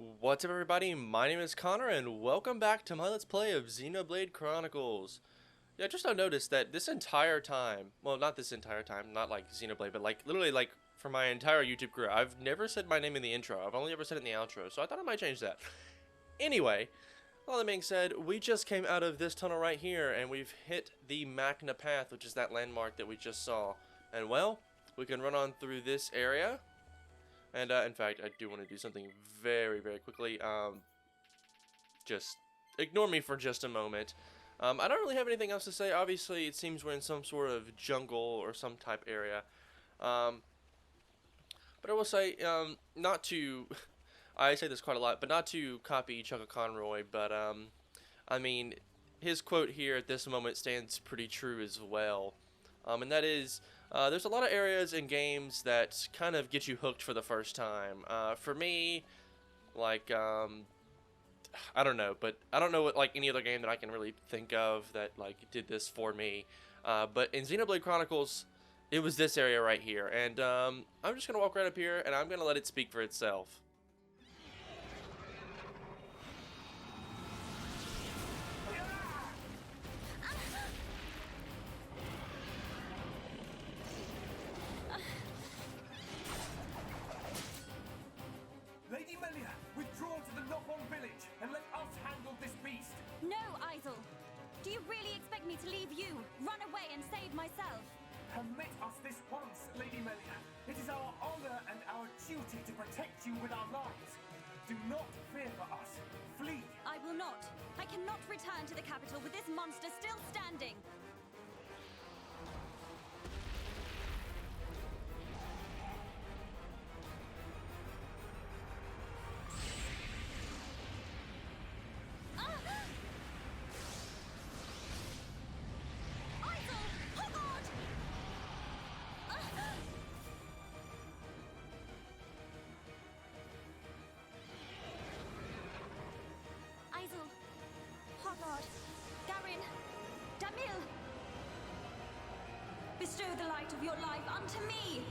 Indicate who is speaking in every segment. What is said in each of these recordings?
Speaker 1: What's up everybody, my name is Connor and welcome back to my Let's Play of Xenoblade Chronicles. Yeah, just I noticed that this entire time, well not this entire time, not like Xenoblade, but like literally like for my entire YouTube career, I've never said my name in the intro, I've only ever said it in the outro, so I thought I might change that. Anyway, all that being said, we just came out of this tunnel right here and we've hit the Makna Path, which is that landmark that we just saw. And well, we can run on through this area. And in fact, I do want to do something very, very quickly. Just ignore me for just a moment. I don't really have anything else to say. Obviously, it seems we're in some sort of jungle or some type area. But I will say, not to... I say this quite a lot, but not to copy Chuck Conroy, but, I mean, his quote here at this moment stands pretty true as well. And that is, there's a lot of areas in games that kind of get you hooked for the first time. For me, like, I don't know, but I don't know what, like, any other game that I can really think of that, like, did this for me. But in Xenoblade Chronicles, it was this area right here. And, I'm just gonna walk right up here, and I'm gonna let it speak for itself.
Speaker 2: Lady Melia, withdraw to the Knock-On village and let us handle this beast.
Speaker 3: No, Isel. Do you really expect me to leave you, run away and save myself?
Speaker 2: Permit us this once, Lady Melia. It is our honor and our duty to protect you with our lives. Do not fear for us. Flee.
Speaker 3: I will not. I cannot return to the capital with this monster still standing. Isel, Hogard, Garin, Damil! Bestow the light of your life unto me!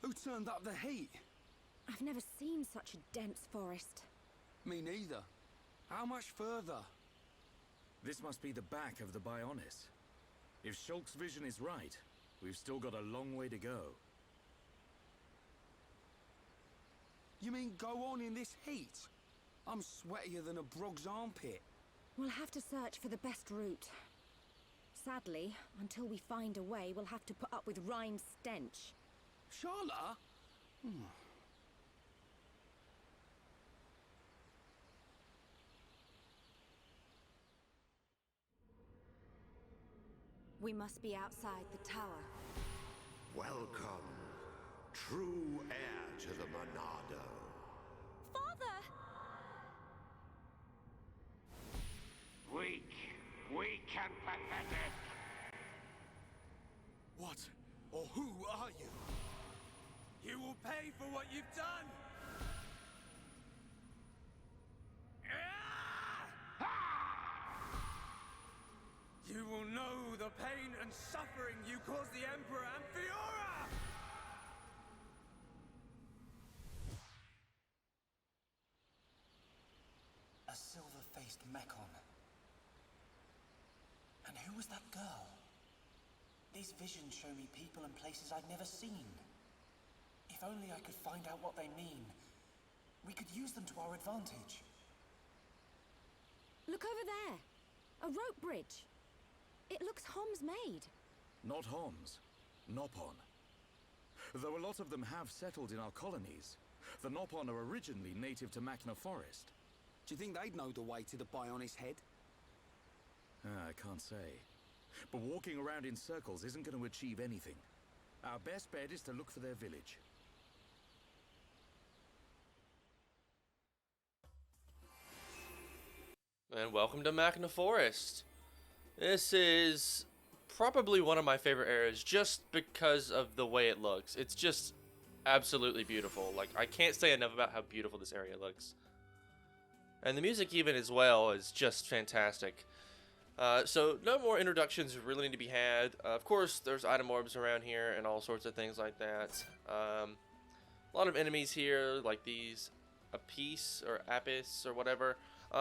Speaker 4: Who turned up the heat?
Speaker 5: I've never seen such a dense forest.
Speaker 4: Me neither. How much further?
Speaker 6: This must be the back of the Bionis. If Shulk's vision is right, we've still got a long way to go.
Speaker 4: You mean go on in this heat? I'm sweatier than a brog's armpit.
Speaker 5: We'll have to search for the best route. Sadly, until we find a way, we'll have to put up with Rhine's stench.
Speaker 4: Charlotte?
Speaker 5: We must be outside the tower.
Speaker 7: Welcome, true heir to the Monado.
Speaker 3: Father!
Speaker 7: Weak and pathetic.
Speaker 4: What or who are you?
Speaker 2: You will pay for what you've done. You will know the pain and suffering you caused the Emperor and Fiora!
Speaker 8: A silver-faced Mekon. And who was that girl? These visions show me people and places I've never seen. If only I could find out what they mean, we could use them to our advantage.
Speaker 5: Look over there! A rope bridge! It looks Hom's made.
Speaker 6: Not Homs, Nopon. Though a lot of them have settled in our colonies, the Nopon are originally native to Makna Forest.
Speaker 4: Do you think they'd know the way to the Bionis head?
Speaker 6: I can't say. But walking around in circles isn't going to achieve anything. Our best bet is to look for their village.
Speaker 1: And welcome to Makna Forest. This is probably one of my favorite areas just because of the way it looks. It's just absolutely beautiful. Like, I can't say enough about how beautiful this area looks. And the music even as well is just fantastic. So no more introductions really need to be had. Of course, there's item orbs around here and all sorts of things like that. A lot of enemies here, like these Apis or Apis or whatever.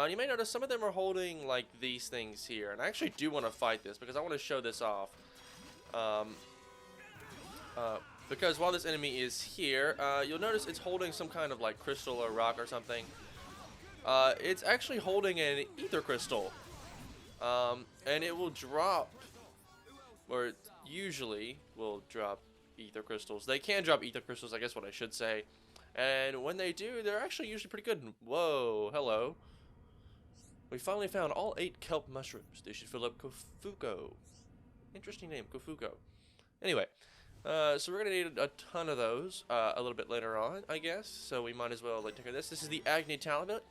Speaker 1: You may notice some of them are holding like these things here, and I actually do want to fight this because I want to show this off. Because while this enemy is here, you'll notice it's holding some kind of like crystal or rock or something. It's actually holding an ether crystal, and it will drop, or it usually will drop ether crystals. They can drop ether crystals, I guess what I should say. And when they do, they're actually usually pretty good. Whoa, hello. We finally found all 8 kelp mushrooms. They should fill up Kofuko. Interesting name, Kofuko. Anyway, so we're gonna need a ton of those a little bit later on, I guess. So we might as well like take care of this. This is the Agni Talbot.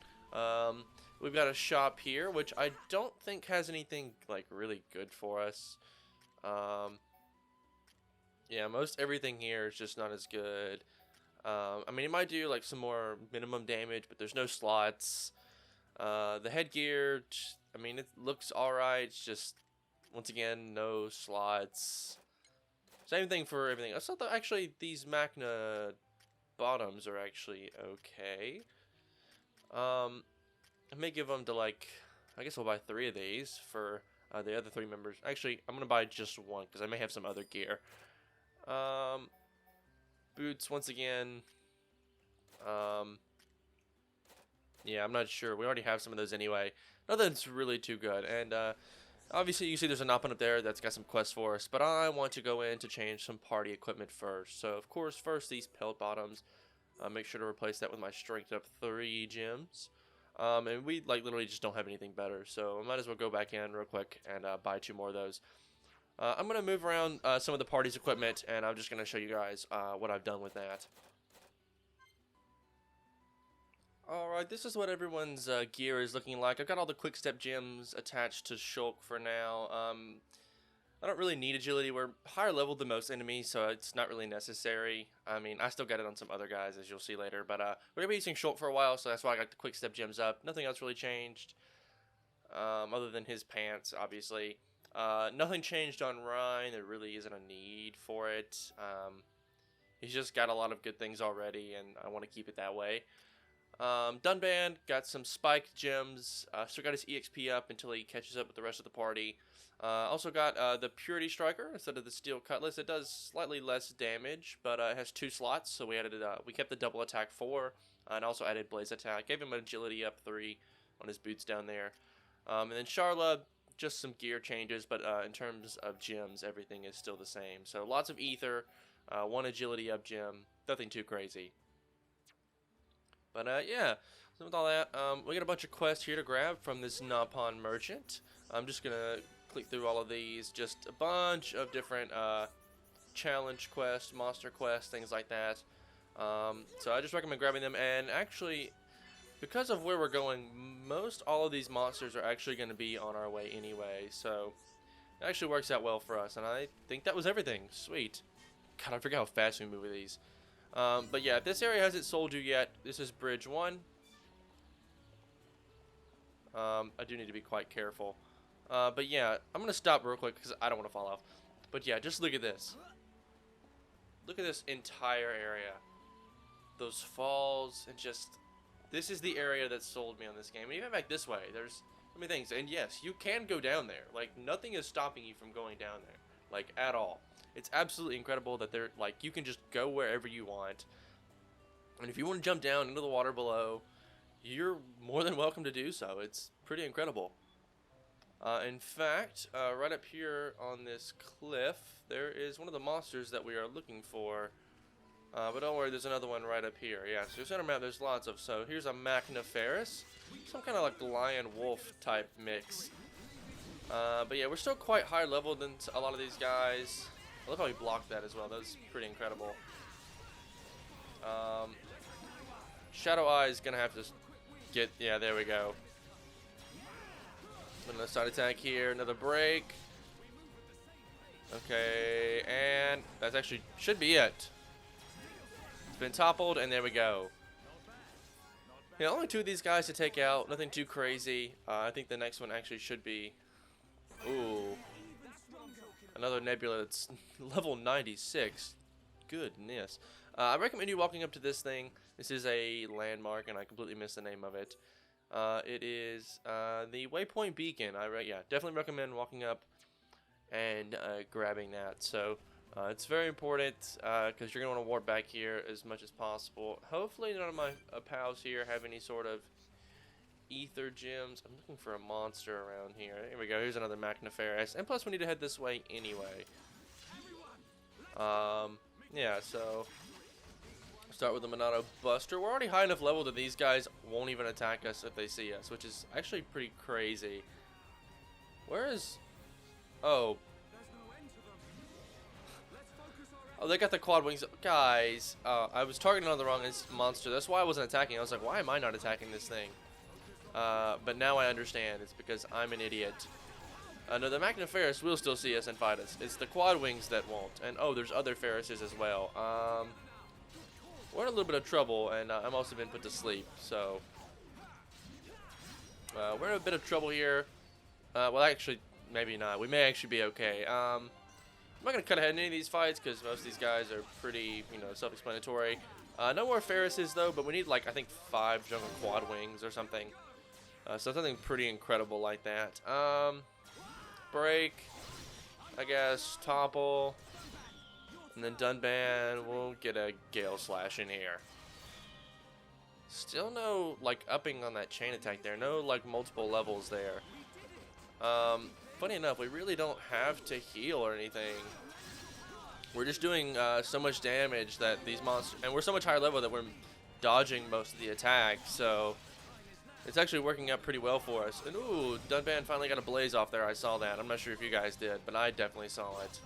Speaker 1: We've got a shop here, which I don't think has anything like really good for us. Yeah, most everything here is just not as good. I mean, it might do like some more minimum damage, but there's no slots. The headgear, I mean, it looks alright. It's just, once again, no slots. Same thing for everything. I thought that actually these Makna bottoms are actually okay. I may give them to like, I guess I'll buy 3 of these for the other 3 members. Actually, I'm gonna buy just 1 because I may have some other gear. Boots once again. Yeah, I'm not sure. We already have some of those anyway. Nothing's really too good. And obviously, you see there's a Nopon up there that's got some quests for us. But I want to go in to change some party equipment first. So, of course, first these pelt bottoms. Make sure to replace that with my strength up 3 gems. And we like literally just don't have anything better. So I might as well go back in real quick and buy 2 more of those. I'm going to move around some of the party's equipment, and I'm just going to show you guys what I've done with that. Alright, this is what everyone's gear is looking like. I've got all the quick step gems attached to Shulk for now. I don't really need agility. We're higher level than most enemies, so it's not really necessary. I mean, I still got it on some other guys, as you'll see later. But we're going to be using Shulk for a while, so that's why I got the quick step gems up. Nothing else really changed, other than his pants, obviously. Nothing changed on Ryan. There really isn't a need for it. He's just got a lot of good things already, and I want to keep it that way. Dunband got some spiked gems. Still got his EXP up until he catches up with the rest of the party. Also got the Purity Striker instead of the Steel Cutlass. It does slightly less damage, but it has 2 slots, so we added we kept the double attack 4, and also added Blaze Attack. Gave him agility up 3 on his boots down there. And then Charla, just some gear changes, but in terms of gems, everything is still the same. So lots of ether, 1 agility up gem, nothing too crazy. But yeah, so with all that, we got a bunch of quests here to grab from this Nopon merchant. I'm just gonna click through all of these, just a bunch of different challenge quests, monster quests, things like that. So I just recommend grabbing them, and actually, because of where we're going, most all of these monsters are actually going to be on our way anyway, so it actually works out well for us, and I think that was everything. Sweet. God, I forget how fast we move with these. But yeah, if this area hasn't sold you yet, this is Bridge 1. I do need to be quite careful. But yeah, I'm going to stop real quick because I don't want to fall off. But yeah, just look at this. Look at this entire area. Those falls and just... This is the area that sold me on this game. And even back this way, there's so many things. And yes, you can go down there. Like, nothing is stopping you from going down there. Like, at all. It's absolutely incredible that they're, like, you can just go wherever you want. And if you want to jump down into the water below, you're more than welcome to do so. It's pretty incredible. In fact, right up here on this cliff, there is one of the monsters that we are looking for. But don't worry, there's another one right up here. Yeah, so there's on our map, there's lots of. So here's a Makna Forest. Some kind of like lion-wolf type mix. But yeah, we're still quite higher level than a lot of these guys. I love how he blocked that as well. That was pretty incredible. Shadow Eye is going to have to get... Yeah, there we go. Another side attack here. Another break. Okay, and that's actually... Should be it. It's been toppled, and there we go. Yeah, only 2 of these guys to take out. Nothing too crazy. I think the next one actually should be... Ooh. Another nebula that's level 96. Goodness. I recommend you walking up to this thing. This is a landmark, and I completely missed the name of it. It is the Waypoint Beacon. Yeah, definitely recommend walking up and grabbing that. So it's very important because you're going to want to warp back here as much as possible. Hopefully none of my pals here have any sort of ether gems. I'm looking for a monster around here. Here we go. Here's another Makna Forest. And plus we need to head this way anyway. Yeah, so start with the Monado Buster. We're already high enough level that these guys won't even attack us if they see us, which is actually pretty crazy. Where is... Oh. Oh, they got the quad wings. Guys, I was targeting on the wrong monster. That's why I wasn't attacking. I was like, why am I not attacking this thing? But now I understand. It's because I'm an idiot. No, the Makna Forest will still see us and fight us. It's the quad wings that won't. And, oh, there's other Feruses as well. We're in a little bit of trouble, and I'm also been put to sleep. So, we're in a bit of trouble here. Well, actually, maybe not. We may actually be okay. I'm not going to cut ahead in any of these fights because most of these guys are pretty, you know, self-explanatory. No more Feruses, though, but we need, like, I think 5 jungle quad wings or something. So something pretty incredible like that. Break, I guess, topple, and then Dunban. We'll get a Gale Slash in here. Still no, like, upping on that chain attack there. No, like, multiple levels there. Funny enough, we really don't have to heal or anything. We're just doing so much damage that these monsters, and we're so much higher level that we're dodging most of the attack, so it's actually working out pretty well for us. And ooh, Dunban finally got a blaze off there. I saw that. I'm not sure if you guys did, but I definitely saw it.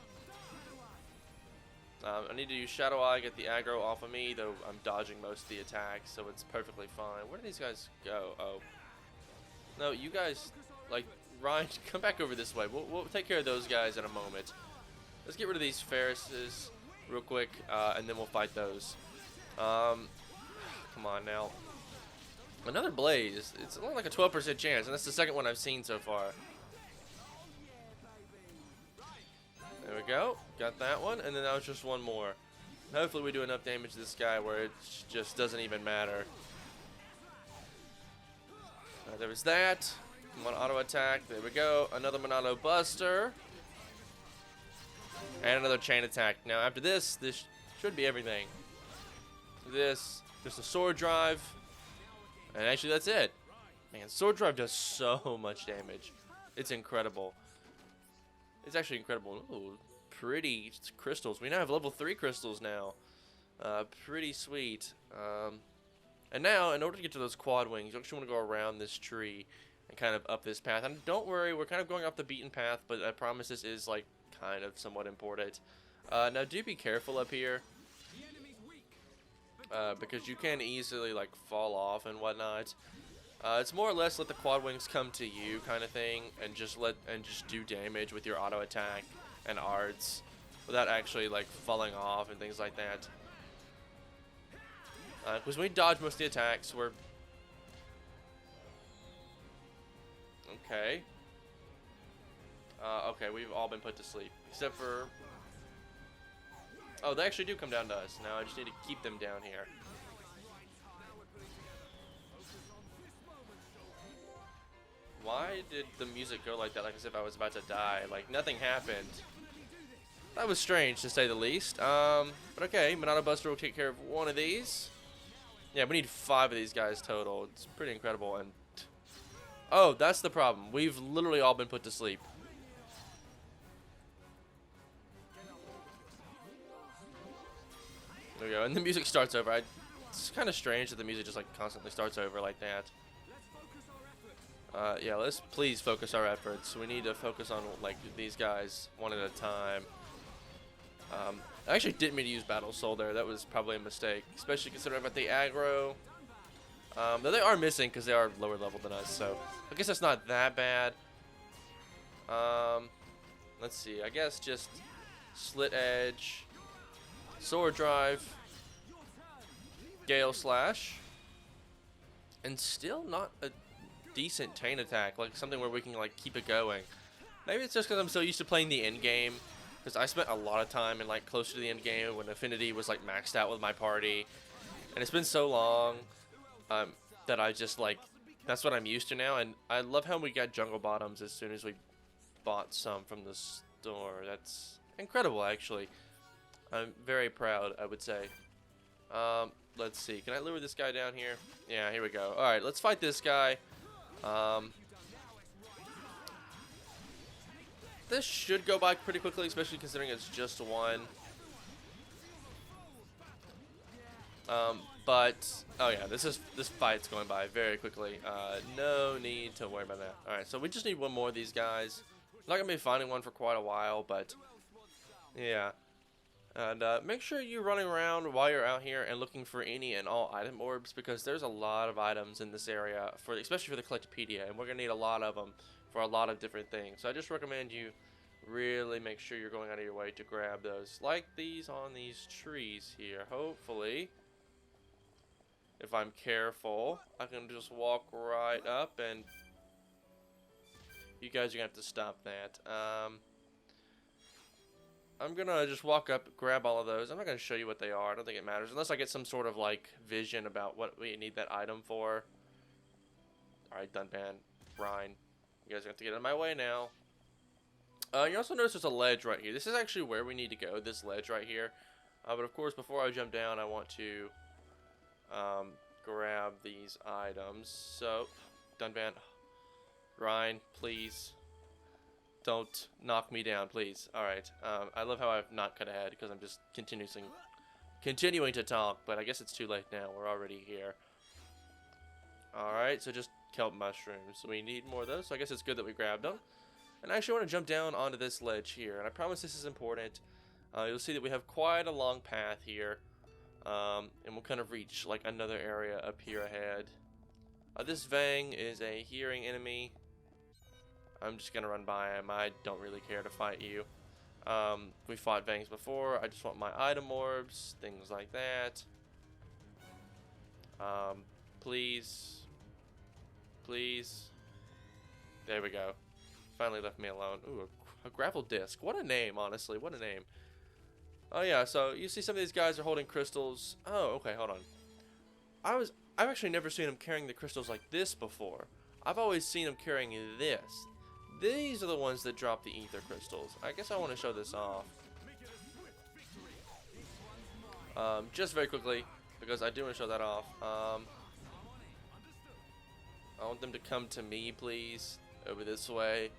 Speaker 1: I need to use Shadow Eye, get the aggro off of me, though I'm dodging most of the attacks, so it's perfectly fine. Where do these guys go? Oh. No, you guys, like, Ryan, come back over this way. We'll take care of those guys in a moment. Let's get rid of these Feruses real quick, and then we'll fight those. Come on now. Another blaze. It's only like a 12% chance, and that's the second one I've seen so far. There we go. Got that one, and then that was just one more. Hopefully we do enough damage to this guy where it just doesn't even matter. There was that. Come on, auto attack. There we go. Another Monado Buster. And another chain attack. Now after this should be everything. This, just a sword drive. And actually that's it. Man, sword drive does so much damage. It's incredible. It's actually incredible. Ooh, pretty crystals. We now have level 3 crystals now. Pretty sweet. And now, in order to get to those quad wings, you actually want to go around this tree and kind of up this path. And don't worry, we're kind of going off the beaten path, but I promise this is, like, kind of somewhat important. Now, do be careful up here. Because you can easily, like, fall off and whatnot. It's more or less let the quad wings come to you kind of thing, and just do damage with your auto attack and arts without actually, like, falling off and things like that. Because when we dodge most of the attacks, we're... Okay. Okay, we've all been put to sleep. Except for... Oh, they actually do come down to us. Now I just need to keep them down here. Why did the music go like that, like as if I was about to die? Like, nothing happened. That was strange, to say the least. But okay, Monado Buster will take care of one of these. Yeah, we need 5 of these guys total. It's pretty incredible. And oh, that's the problem. We've literally all been put to sleep. There we go, and the music starts over. It's kind of strange that the music just, like, constantly starts over like that. Yeah, let's please focus our efforts. We need to focus on, like, these guys one at a time. I actually didn't mean to use Battle Soul there. That was probably a mistake, especially considering about the aggro. Though they are missing because they are lower level than us, so I guess that's not that bad. Let's see. I guess just Slit Edge, Sword Drive, Gale Slash, and still not a decent chain attack, like something where we can like keep it going. Maybe it's just because I'm so used to playing the end game, because I spent a lot of time in like closer to the end game when Affinity was like maxed out with my party, and it's been so long that I just like, that's what I'm used to now. And I love how we got jungle bottoms as soon as we bought some from the store. That's incredible, actually. I'm very proud, I would say. Let's see, can I lure this guy down here? Yeah, here we go. Alright, let's fight this guy. This should go by pretty quickly, especially considering it's just one. But oh yeah, this fight's going by very quickly. No need to worry about that. All right, so we just need one more of these guys. Not gonna be finding one for quite a while, but yeah. And make sure you're running around while you're out here and looking for any and all item orbs, because there's a lot of items in this area, especially for the Collectopedia, and we're gonna need a lot of them for a lot of different things. So I just recommend you really make sure you're going out of your way to grab those, like these on these trees here. Hopefully, if I'm careful, I can just walk right up, and you guys are gonna have to stop that. I'm gonna just walk up, grab all of those. I'm not gonna show you what they are. I don't think it matters unless I get some sort of like vision about what we need that item for. Alright, Dunban, Rhine. You guys are gonna have to get out of my way now. You also notice there's a ledge right here. This is actually where we need to go, this ledge right here. But of course, before I jump down, I want to grab these items. So, Dunban, Rhine, please. Don't knock me down, please. Alright, I love how I've not cut ahead, because I'm just continuing to talk, but I guess it's too late now. We're already here. Alright, so just kelp mushrooms. We need more of those, so I guess it's good that we grabbed them. And I actually want to jump down onto this ledge here, and I promise this is important. You'll see that we have quite a long path here, and we'll kind of reach like another area up here ahead. This Vang is a hearing enemy. I'm just gonna run by him. I don't really care to fight you. We fought Vangs before. I just want my item orbs, things like that. Please. Please. There we go. Finally left me alone. Ooh, a gravel disc. What a name, honestly. What a name. Oh yeah, so you see some of these guys are holding crystals. Oh, okay, hold on. I've actually never seen them carrying the crystals like this before. I've always seen them carrying this. These are the ones that drop the ether crystals. I guess I want to show this off. Just very quickly, because I do want to show that off. I want them to come to me, please, over this way.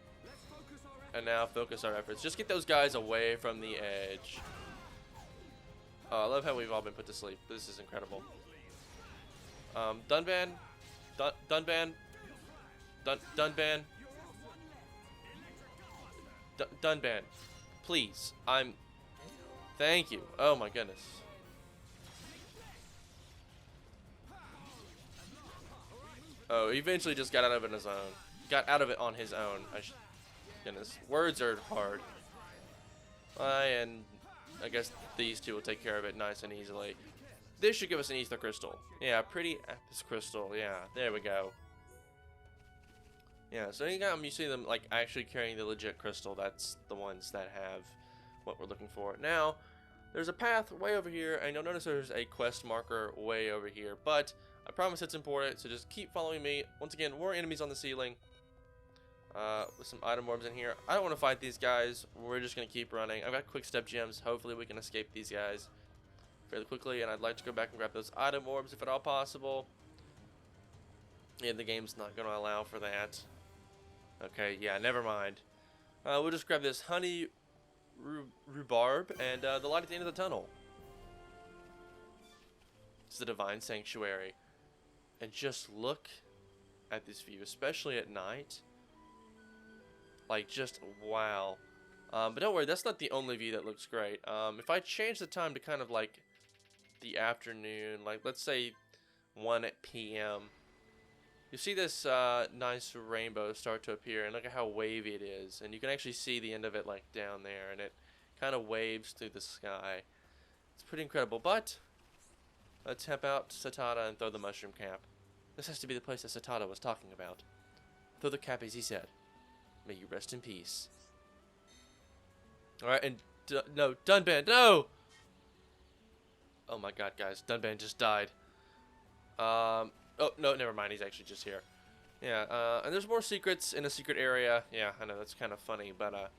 Speaker 1: And now focus our efforts. Just get those guys away from the edge. I love how we've all been put to sleep. This is incredible. Dunban. Dunban. Dunban. Dunban. Please. Thank you. Oh my goodness. Oh, he eventually just got out of it on his own. Got out of it on his own. Goodness. Words are hard. And I guess these two will take care of it nice and easily. This should give us an ether crystal. Yeah, pretty Apis crystal. Yeah, there we go. Yeah, so you see them like actually carrying the legit crystal. That's the ones that have what we're looking for. Now, there's a path way over here, and you'll notice there's a quest marker way over here. But I promise it's important, so just keep following me. Once again, more enemies on the ceiling. With some item orbs in here. I don't want to fight these guys. We're just going to keep running. I've got quick step gems. Hopefully we can escape these guys fairly quickly. And I'd like to go back and grab those item orbs if at all possible. Yeah, the game's not going to allow for that. Okay, yeah, never mind. We'll just grab this honey rhubarb and the light at the end of the tunnel. It's the Divine Sanctuary. And just look at this view, especially at night. Like, just wow. But don't worry, that's not the only view that looks great. If I change the time to kind of like the afternoon, like let's say 1 p.m., you see this nice rainbow start to appear, and look at how wavy it is. And you can actually see the end of it like down there, and it kind of waves through the sky. It's pretty incredible. But let's tap out Satana and throw the mushroom cap. This has to be the place that Satada was talking about. Throw the cappies, he said. May you rest in peace. Alright, and no, Dunban, no! Oh my god, guys, Dunban just died. Oh, no, never mind, he's actually just here. Yeah, and there's more secrets in a secret area. Yeah, I know, that's kind of funny, but,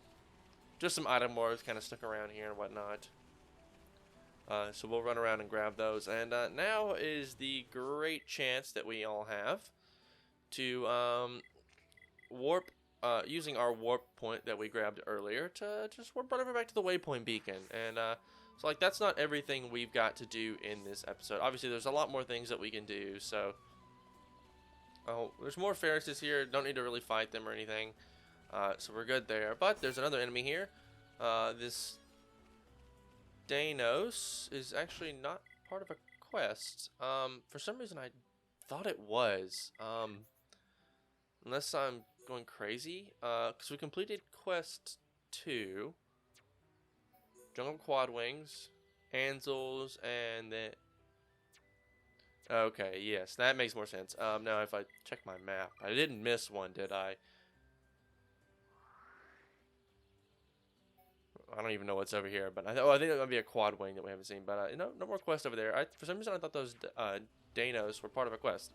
Speaker 1: just some item wars kind of stuck around here and whatnot. So we'll run around and grab those. And, now is the great chance that we all have to, warp, using our warp point that we grabbed earlier to just warp right over back to the waypoint beacon. And, so, like, that's not everything we've got to do in this episode. Obviously, there's a lot more things that we can do, so... Oh, there's more Ferrises here. Don't need to really fight them or anything. So we're good there. But there's another enemy here. This Danos is actually not part of a quest. For some reason, I thought it was. Unless I'm going crazy. Because we completed quest 2. Jungle Quad Wings, Ansels, and then... Okay, yes, that makes more sense. Now if I check my map, I didn't miss one, did I? I don't even know what's over here, but I think it might be a quad wing that we haven't seen. But no more quests over there. For some reason, I thought those Danos were part of a quest.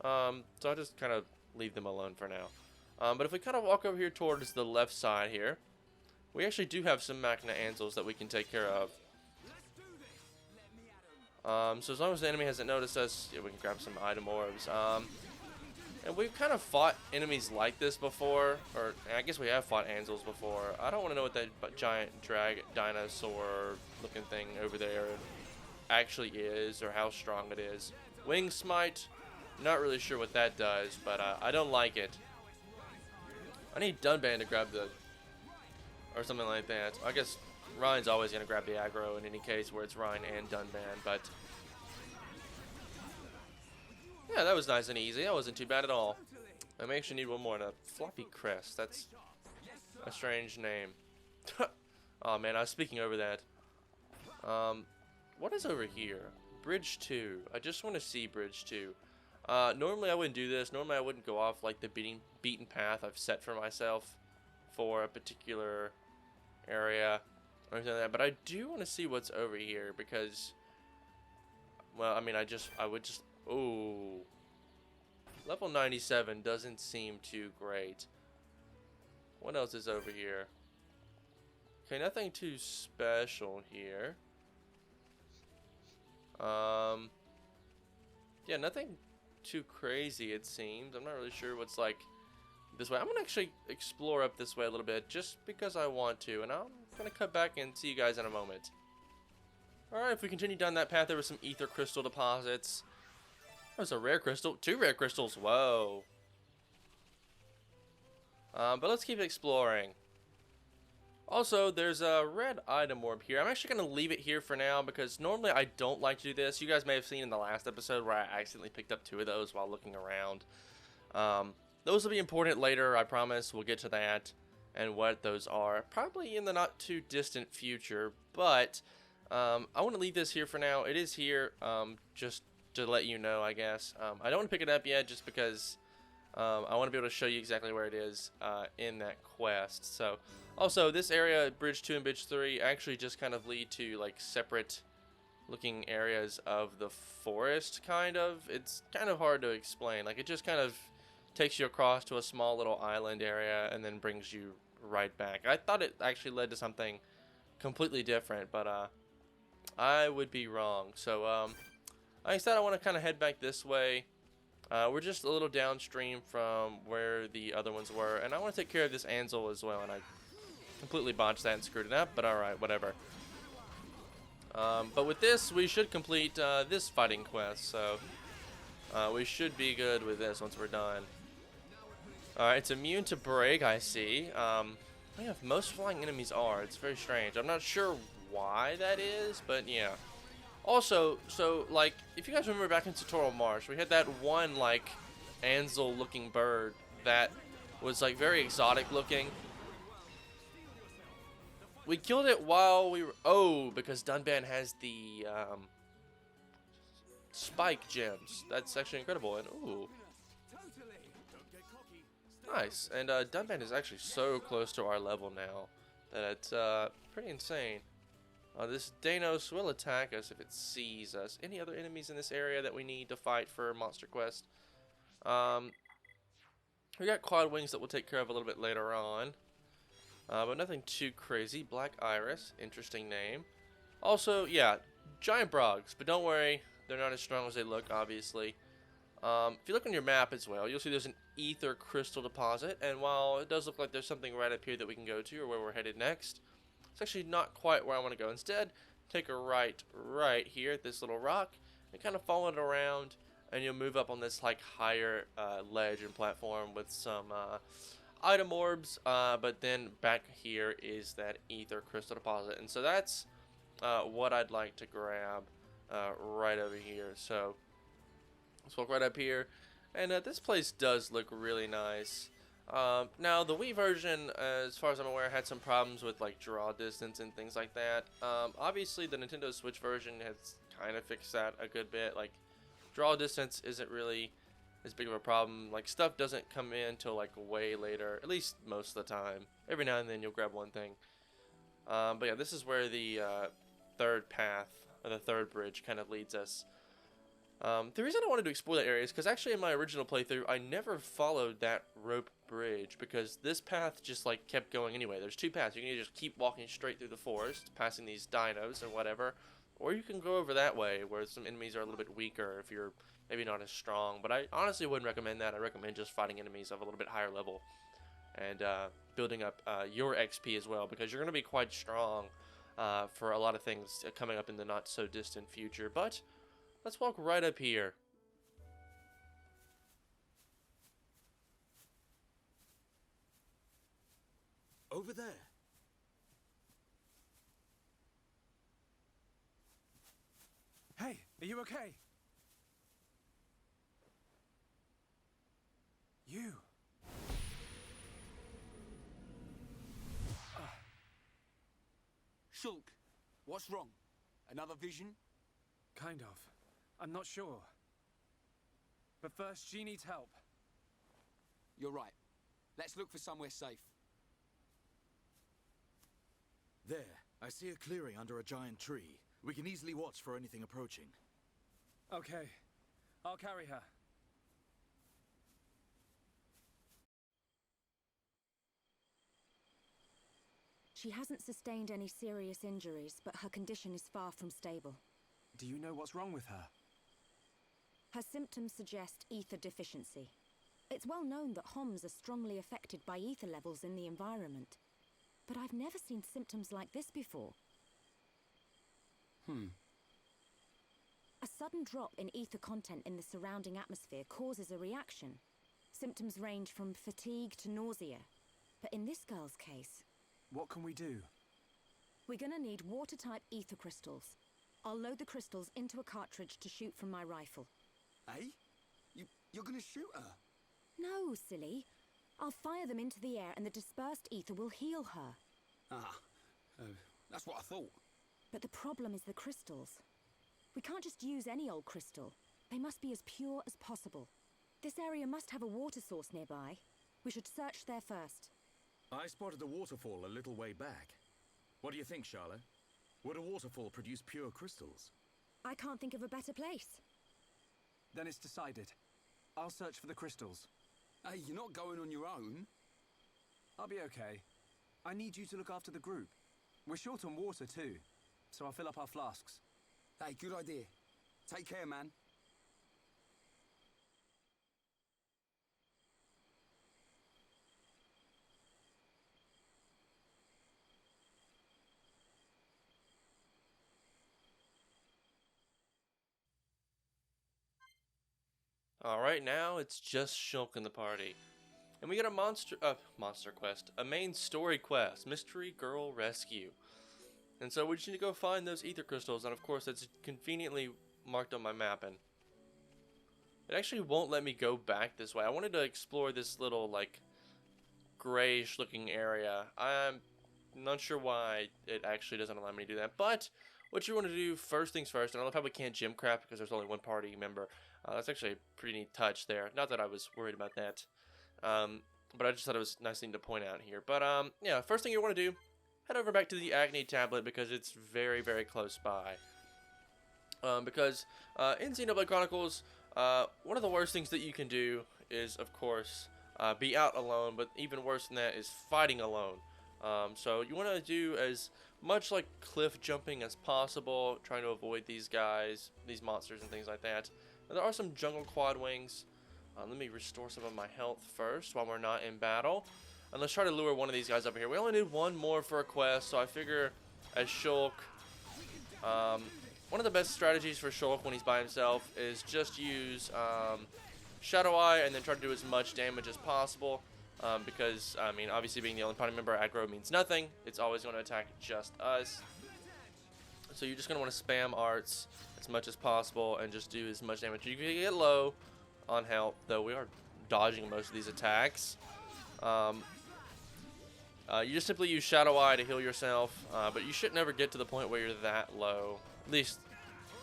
Speaker 1: So I'll just kind of leave them alone for now. But if we kind of walk over here towards the left side here, we actually do have some Makna Ansels that we can take care of. So as long as the enemy hasn't noticed us, yeah, we can grab some item orbs. And we've kind of fought enemies like this before, or I guess we have fought Ansels before. I don't want to know what that giant dinosaur looking thing over there actually is, or how strong it is. Wing Smite, not really sure what that does, but I don't like it. I need Dunban to grab the, or something like that. I guess Ryan's always going to grab the aggro in any case where it's Ryan and Dunban, but... Yeah, that was nice and easy. That wasn't too bad at all. I may actually need one more. And a Floppy Crest. That's a strange name. Oh man, I was speaking over that. What is over here? Bridge 2. I just want to see Bridge 2. Normally I wouldn't do this. Normally I wouldn't go off like the beaten path I've set for myself for a particular area or anything like that. But I do want to see what's over here because, well, I mean, I would just. Ooh. Level 97 doesn't seem too great. What else is over here? Okay, nothing too special here. Yeah, nothing too crazy it seems. I'm not really sure what's like this way. I'm gonna actually explore up this way a little bit just because I want to, and I'm gonna cut back and see you guys in a moment. Alright, if we continue down that path, there were some ether crystal deposits. There's a rare crystal. 2 rare crystals. Whoa. But let's keep exploring. Also, there's a red item orb here. I'm actually going to leave it here for now because normally I don't like to do this. You guys may have seen in the last episode where I accidentally picked up 2 of those while looking around. Those will be important later, I promise. We'll get to that and what those are. Probably in the not too distant future. But I want to leave this here for now. It is here just to let you know, I guess. I don't want to pick it up yet just because I want to be able to show you exactly where it is in that quest. So, also, this area, Bridge 2 and Bridge 3, actually just kind of lead to, like, separate looking areas of the forest, kind of. It's kind of hard to explain. Like, it just kind of takes you across to a small little island area and then brings you right back. I thought it actually led to something completely different, but I would be wrong. So, like I said, I want to kind of head back this way. We're just a little downstream from where the other ones were. And I want to take care of this Ansel as well. And I completely botched that and screwed it up. But alright, whatever. But with this, we should complete this fighting quest. So we should be good with this once we're done. Alright, it's immune to break, I see. Yeah, most flying enemies are. It's very strange. I'm not sure why that is, but yeah. Also, so, like, if you guys remember back in Tutorial Marsh, we had that one, like, Ansel-looking bird that was, like, very exotic looking. We killed it while we were... Oh, because Dunban has the, spike gems. That's actually incredible. And ooh, nice. And Dunban is actually so close to our level now that it's pretty insane. This Danos will attack us if it sees us. Any other enemies in this area that we need to fight for Monster Quest? We got Quad Wings that we'll take care of a little bit later on. But nothing too crazy. Black Iris, interesting name. Also, yeah, giant Brogs, but don't worry, they're not as strong as they look, obviously. If you look on your map as well, you'll see there's an ether crystal deposit, and while it does look like there's something right up here that we can go to, or where we're headed next, it's actually not quite where I want to go. Instead, take a right here at this little rock, and kind of follow it around, and you'll move up on this like higher ledge and platform with some item orbs, but then back here is that ether crystal deposit, and so that's what I'd like to grab right over here. So let's walk right up here, and this place does look really nice. Now the Wii version, as far as I'm aware, had some problems with like draw distance and things like that. Obviously the Nintendo Switch version has kind of fixed that a good bit. Like draw distance isn't really as big of a problem. Like stuff doesn't come in till like way later, at least most of the time. Every now and then you'll grab one thing. But yeah, this is where the third path, or the third bridge, kind of leads us. The reason I wanted to explore that area is because actually in my original playthrough I never followed that rope bridge, because this path just like kept going anyway. There's two paths. You can either just keep walking straight through the forest, passing these dinos and whatever, or you can go over that way where some enemies are a little bit weaker if you're maybe not as strong. But I honestly wouldn't recommend that. I recommend just fighting enemies of a little bit higher level and building up your XP as well, because you're going to be quite strong for a lot of things coming up in the not so distant future. But let's walk right up here.
Speaker 6: Over there.
Speaker 4: Hey, are you okay? You.
Speaker 9: Shulk, what's wrong? Another vision?
Speaker 4: Kind of. I'm not sure. But first, she needs help.
Speaker 9: You're right. Let's look for somewhere safe.
Speaker 6: There, I see a clearing under a giant tree. We can easily watch for anything approaching.
Speaker 4: Okay. I'll carry her.
Speaker 5: She hasn't sustained any serious injuries, but her condition is far from stable.
Speaker 4: Do you know what's wrong with her?
Speaker 5: Her symptoms suggest ether deficiency. It's well known that HOMs are strongly affected by ether levels in the environment. But I've never seen symptoms like this before. A sudden drop in ether content in the surrounding atmosphere causes a reaction. Symptoms range from fatigue to nausea. But in this girl's case...
Speaker 4: What can we do?
Speaker 5: We're gonna need water-type ether crystals. I'll load the crystals into a cartridge to shoot from my rifle.
Speaker 9: Eh? You're gonna shoot her?
Speaker 5: No, silly. I'll fire them into the air and the dispersed ether will heal her.
Speaker 9: That's what I thought.
Speaker 5: But the problem is the crystals. We can't just use any old crystal. They must be as pure as possible. This area must have a water source nearby. We should search there first.
Speaker 6: I spotted a waterfall a little way back. What do you think, Charlotte? Would a waterfall produce pure crystals?
Speaker 5: I can't think of a better place.
Speaker 4: Then it's decided. I'll search for the crystals.
Speaker 9: Hey, you're not going on your own.
Speaker 4: I'll be okay. I need you to look after the group. We're short on water too, so I'll fill up our flasks.
Speaker 9: Hey, good idea. Take care, man.
Speaker 1: Alright, now it's just Shulk in the party. And we get a monster quest. A main story quest. Mystery Girl Rescue. And so we just need to go find those ether crystals. And of course, it's conveniently marked on my map. And it actually won't let me go back this way. I wanted to explore this little, like, grayish looking area. I'm not sure why it actually doesn't allow me to do that. But what you want to do first things first, and I probably can't gym crap because there's only one party member. That's actually a pretty neat touch there. Not that I was worried about that, but I just thought it was a nice thing to point out here. But yeah, first thing you want to do, head over back to the Acne tablet because it's very, very close by. Because in Xenoblade Chronicles, one of the worst things that you can do is, of course, be out alone, but even worse than that is fighting alone. So you want to do as much like cliff jumping as possible, trying to avoid these guys, these monsters and things like that. Now, there are some jungle quad wings. Let me restore some of my health first while we're not in battle. And let's try to lure one of these guys up here. We only need one more for a quest, so I figure as Shulk, one of the best strategies for Shulk when he's by himself is just use Shadow Eye and then try to do as much damage as possible. Because, I mean, obviously being the only party member, aggro means nothing. It's always going to attack just us. So you're just going to want to spam arts as much as possible and just do as much damage. You can get low on health, though we are dodging most of these attacks. You just simply use Shadow Eye to heal yourself, but you should never get to the point where you're that low. At least,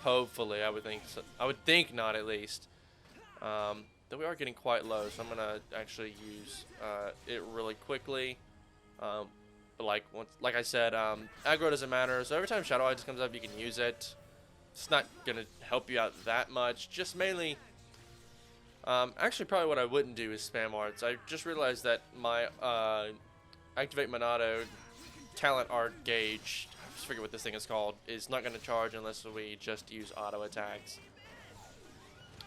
Speaker 1: hopefully, I would think. So. I would think not, at least. Though we are getting quite low, so I'm gonna actually use it really quickly. But like I said, aggro doesn't matter. So every time Shadow Eye just comes up, you can use it. It's not gonna help you out that much. Just mainly. Actually, probably what I wouldn't do is spam arts. I just realized that my Activate Monado talent art gauge, I just forget what this thing is called, is not going to charge unless we just use auto attacks.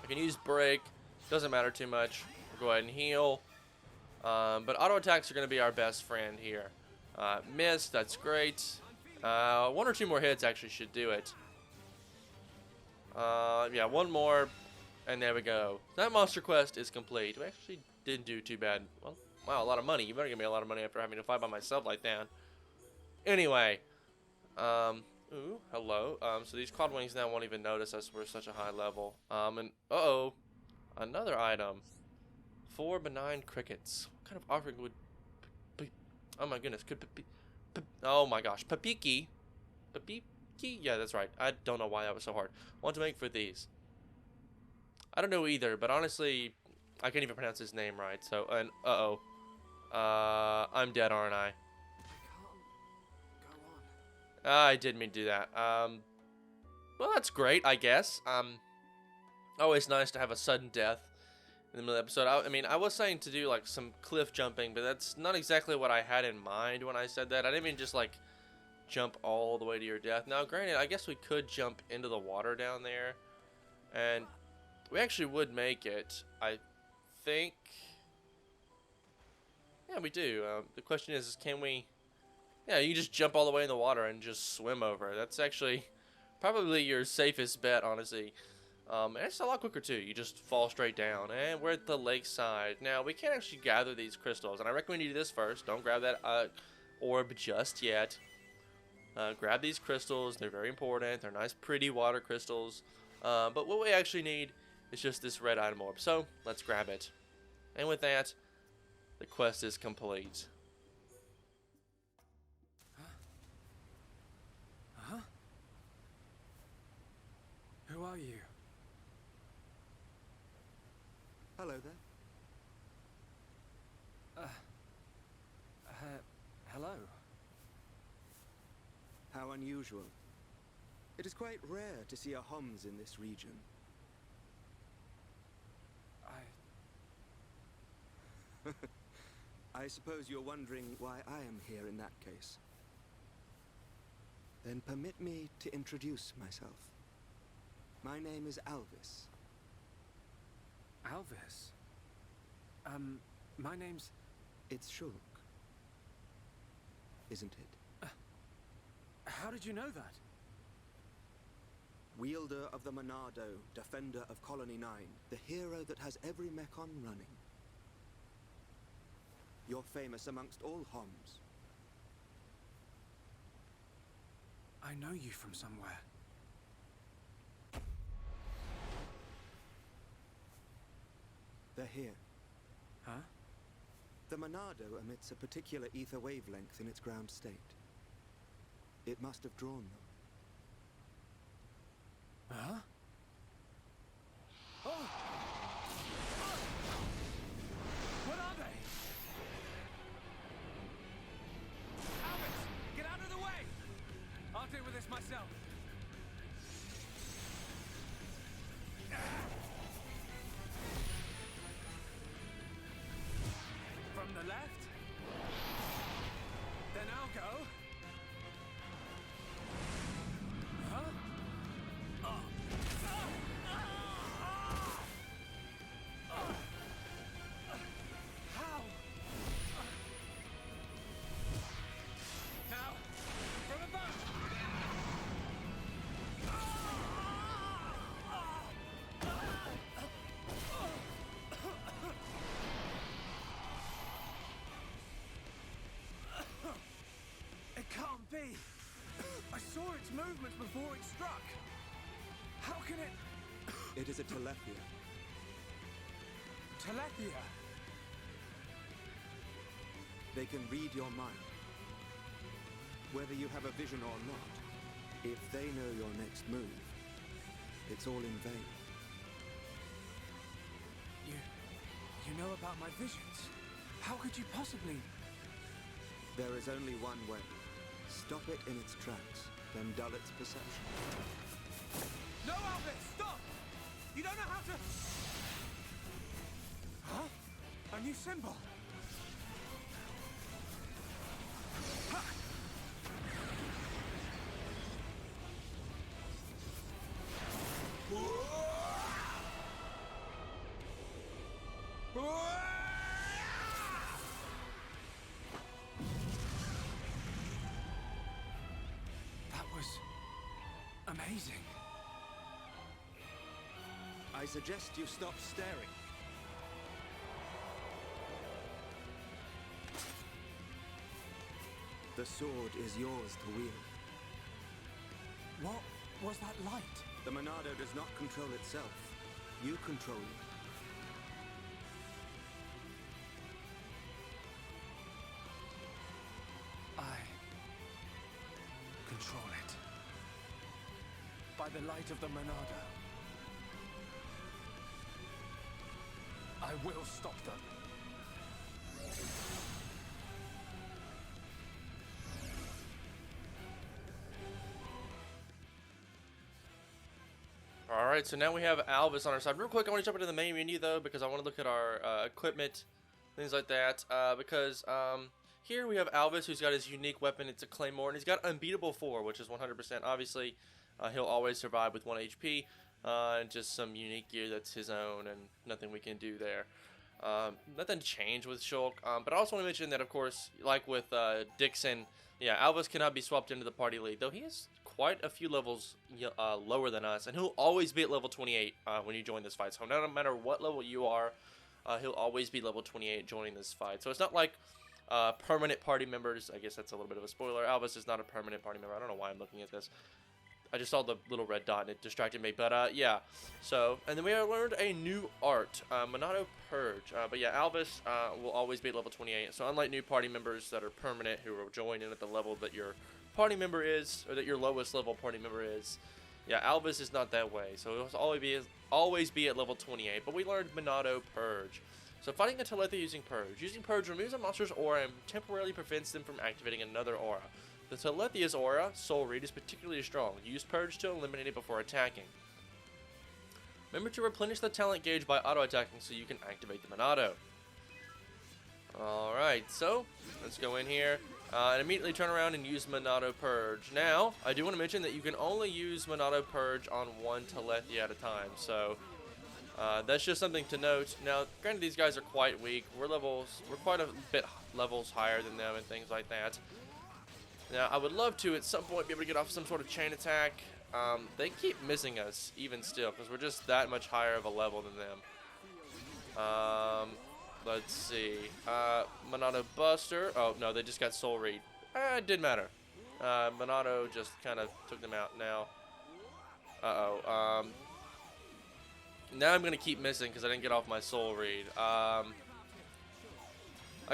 Speaker 1: I can use break, doesn't matter too much. We'll go ahead and heal. But auto attacks are going to be our best friend here. Miss, that's great. One or two more hits actually should do it. Yeah, one more. And there we go. That monster quest is complete. We actually didn't do too bad. Well, wow, a lot of money. You better give me a lot of money after having to fight by myself like that. Anyway. Ooh, hello. So these quad wings now won't even notice us. We're such a high level. And, uh-oh. Another item. 4 benign crickets. What kind of offering would... Oh my goodness. Could... Oh my gosh. Papiki? Papiki? Yeah, that's right. I don't know why that was so hard. Want to make for these. I don't know either, but honestly, I can't even pronounce his name right. So, and uh-oh. I'm dead, aren't I? I didn't mean to do that. Well, that's great, I guess. Always nice to have a sudden death in the middle of the episode. I mean, I was saying to do, like, some cliff jumping, but that's not exactly what I had in mind when I said that. I didn't mean just, like, jump all the way to your death. Now, granted, I guess we could jump into the water down there, and... we actually would make it, I think. Yeah, we do. The question is can we... yeah, you just jump all the way in the water and just swim over. That's actually probably your safest bet, honestly. And it's a lot quicker, too. You just fall straight down. And we're at the lakeside. Now, we can't actually gather these crystals. And I recommend you do this first. Don't grab that orb just yet. Grab these crystals. They're very important. They're nice, pretty water crystals. But what we actually need... it's just this red item orb. So, let's grab it. And with that, the quest is complete.
Speaker 4: Huh? Who are you?
Speaker 6: Hello there.
Speaker 4: Hello.
Speaker 6: How unusual. It is quite rare to see a Homs in this region. I suppose you're wondering why I am here in that case. Then permit me to introduce myself. My name is Alvis.
Speaker 4: Alvis? My name's...
Speaker 6: It's Shulk. Isn't it?
Speaker 4: How did you know that?
Speaker 6: Wielder of the Monado, defender of Colony 9, the hero that has every mechon running. You're famous amongst all Homs.
Speaker 4: I know you from somewhere.
Speaker 6: They're here.
Speaker 4: Huh?
Speaker 6: The Monado emits a particular ether wavelength in its ground state. It must have drawn them.
Speaker 4: Huh? Oh! What are they? Albus, get out of the way! I'll deal with this myself. From the left? Then I'll go. Huh? How? Now, from above! It can't be! I saw its movements before it struck! How can it...
Speaker 10: It is a Telethia.
Speaker 4: Telethia?
Speaker 10: They can read your mind. Whether you have a vision or not, if they know your next move, it's all in vain.
Speaker 4: You know about my visions? How could you possibly...
Speaker 10: There is only one way. Stop it in its tracks, then dull its perception.
Speaker 4: No, Albus, stop! You don't know how to... Huh? A new symbol? Ha! That was... amazing.
Speaker 10: I suggest you stop staring. The sword is yours to wield.
Speaker 4: What was that light?
Speaker 10: The Monado does not control itself. You control it.
Speaker 4: I control it. By the light of the Monado. I will stop them.
Speaker 1: Alright, so now we have Albus on our side. Real quick, I want to jump into the main menu though, because I want to look at our equipment, things like that. Here we have Albus, who's got his unique weapon. It's a Claymore, and he's got Unbeatable 4, which is 100%. Obviously, he'll always survive with 1 HP, and just some unique gear that's his own, and nothing we can do there. Nothing changed with Shulk, but I also want to mention that, of course, like with Dixon, yeah, Albus cannot be swapped into the party lead, though he is quite a few levels lower than us, and he'll always be at level 28 when you join this fight. So no matter what level you are, he'll always be level 28 joining this fight. So it's not like permanent party members. I guess that's a little bit of a spoiler. Albus is not a permanent party member. I don't know why I'm looking at this. I just saw the little red dot and it distracted me. But yeah, so, and then we learned a new art, Monado Purge. But yeah, Albus will always be at level 28. So unlike new party members that are permanent who will join in at the level that your party member is, or that your lowest level party member is, yeah, Albus is not that way. So it'll always be at level 28. But we learned Monado Purge. So fighting a Telethia using Purge. Using Purge removes a monster's aura and temporarily prevents them from activating another aura. The Telethia's aura, Soul Read, is particularly strong. Use Purge to eliminate it before attacking. Remember to replenish the talent gauge by auto-attacking so you can activate the Monado. Alright, so let's go in here and immediately turn around and use Monado Purge. Now, I do want to mention that you can only use Monado Purge on one Telethia at a time, so that's just something to note. Now, granted, these guys are quite weak. We're quite a bit levels higher than them and things like that. Now, I would love to, at some point, be able to get off some sort of chain attack. They keep missing us, even still, because we're just that much higher of a level than them. Let's see. Monado Buster. Oh, no, they just got Soul Read. It didn't matter. Monado just kind of took them out now. Uh-oh. Now I'm going to keep missing because I didn't get off my Soul Read. I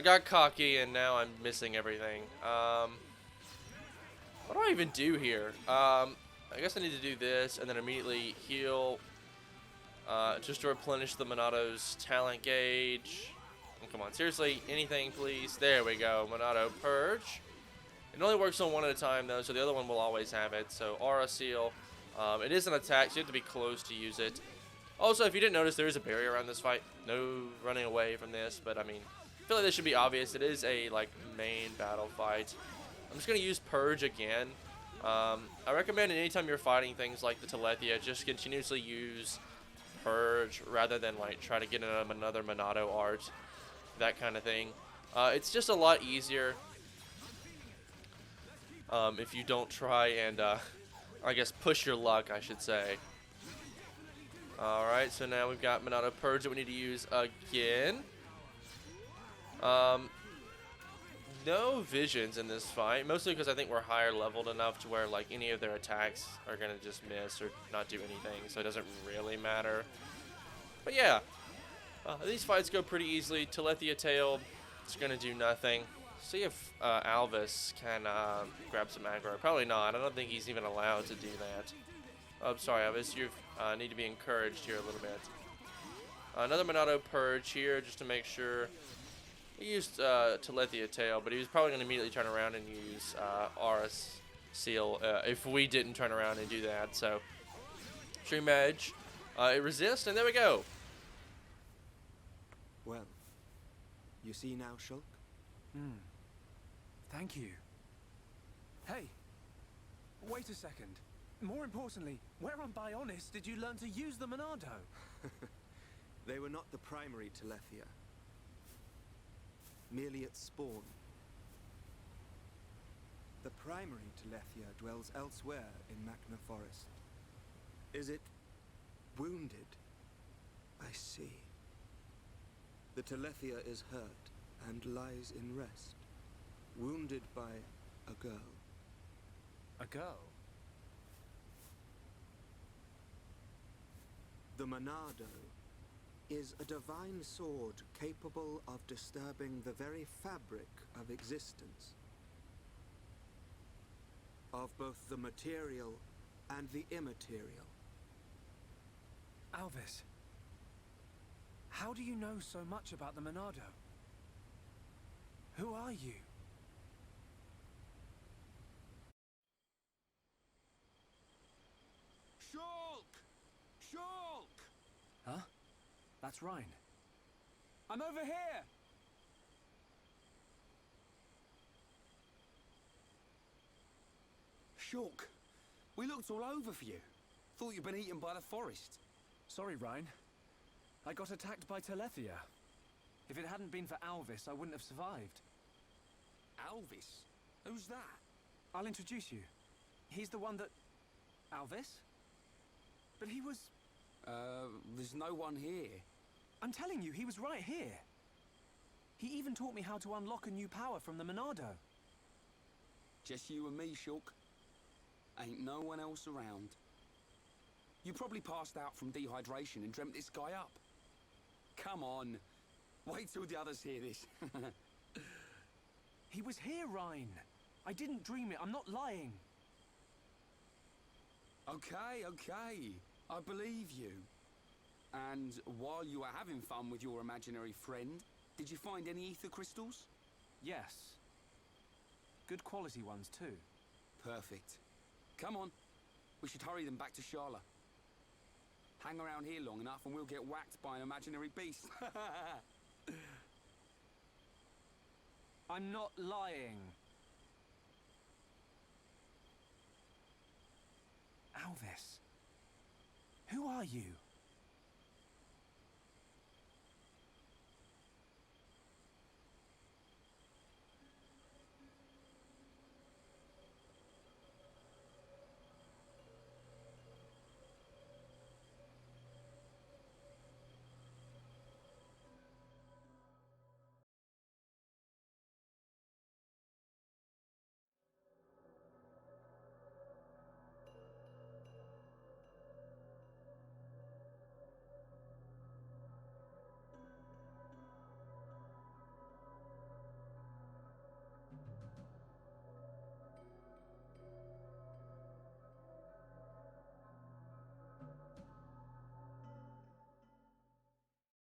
Speaker 1: got cocky, and now I'm missing everything. What do I even do here? I guess I need to do this and then immediately heal, just to replenish the Monado's talent gauge. Oh, come on, seriously, anything please. There we go, Monado Purge. It only works on one at a time though, so the other one will always have it. So Aura Seal, it is an attack, so you have to be close to use it. Also, if you didn't notice, there is a barrier around this fight. No running away from this, but I mean, I feel like this should be obvious. It is a like main battle fight. I'm just gonna use Purge again. I recommend anytime you're fighting things like the Telethia, just continuously use Purge rather than like try to get in another Monado art, that kind of thing. It's just a lot easier if you don't try and I guess push your luck, I should say. Alright, so now we've got Monado Purge that we need to use again. No visions in this fight, mostly because I think we're higher leveled enough to where like any of their attacks are gonna just miss or not do anything, so it doesn't really matter. But yeah, these fights go pretty easily. Telethia Tail, it's gonna do nothing. See if Alvis can grab some aggro. Probably not. I don't think he's even allowed to do that. Oh, sorry, Alvis. You need to be encouraged here a little bit. Another Monado Purge here just to make sure. He used Telethia Tail, but he was probably going to immediately turn around and use Aura Seal if we didn't turn around and do that. So, Stream Edge. It resists, and there we go.
Speaker 10: Well, you see now, Shulk?
Speaker 4: Thank you. Hey, wait a second. More importantly, where on Bionis did you learn to use the Monado?
Speaker 10: They were not the primary Telethia. Merely at spawn. The primary Telethia dwells elsewhere in Makna Forest. Is it wounded? I see. The Telethia is hurt and lies in rest, wounded by a girl.
Speaker 4: A girl?
Speaker 10: The Monado is a divine sword capable of disturbing the very fabric of existence. Of both the material and the immaterial.
Speaker 4: Alvis, how do you know so much about the Monado? Who are you?
Speaker 9: Shulk! Shulk!
Speaker 4: Huh? That's Rhine. I'm over here!
Speaker 9: Shulk, we looked all over for you. Thought you'd been eaten by the forest.
Speaker 4: Sorry, Rhine. I got attacked by Telethia. If it hadn't been for Alvis, I wouldn't have survived.
Speaker 9: Alvis? Who's that?
Speaker 4: I'll introduce you. He's the one that... Alvis? But he was...
Speaker 9: There's no one here.
Speaker 4: I'm telling you, he was right here. He even taught me how to unlock a new power from the Monado.
Speaker 9: Just you and me, Shulk. Ain't no one else around. You probably passed out from dehydration and dreamt this guy up. Come on. Wait till the others hear this.
Speaker 4: He was here, Rhine. I didn't dream it. I'm not lying.
Speaker 9: Okay, okay. I believe you. And while you were having fun with your imaginary friend, did you find any ether crystals?
Speaker 4: Yes. Good quality ones, too.
Speaker 9: Perfect. Come on. We should hurry them back to Shala. Hang around here long enough and we'll get whacked by an imaginary beast.
Speaker 4: I'm not lying. Alvis, who are you?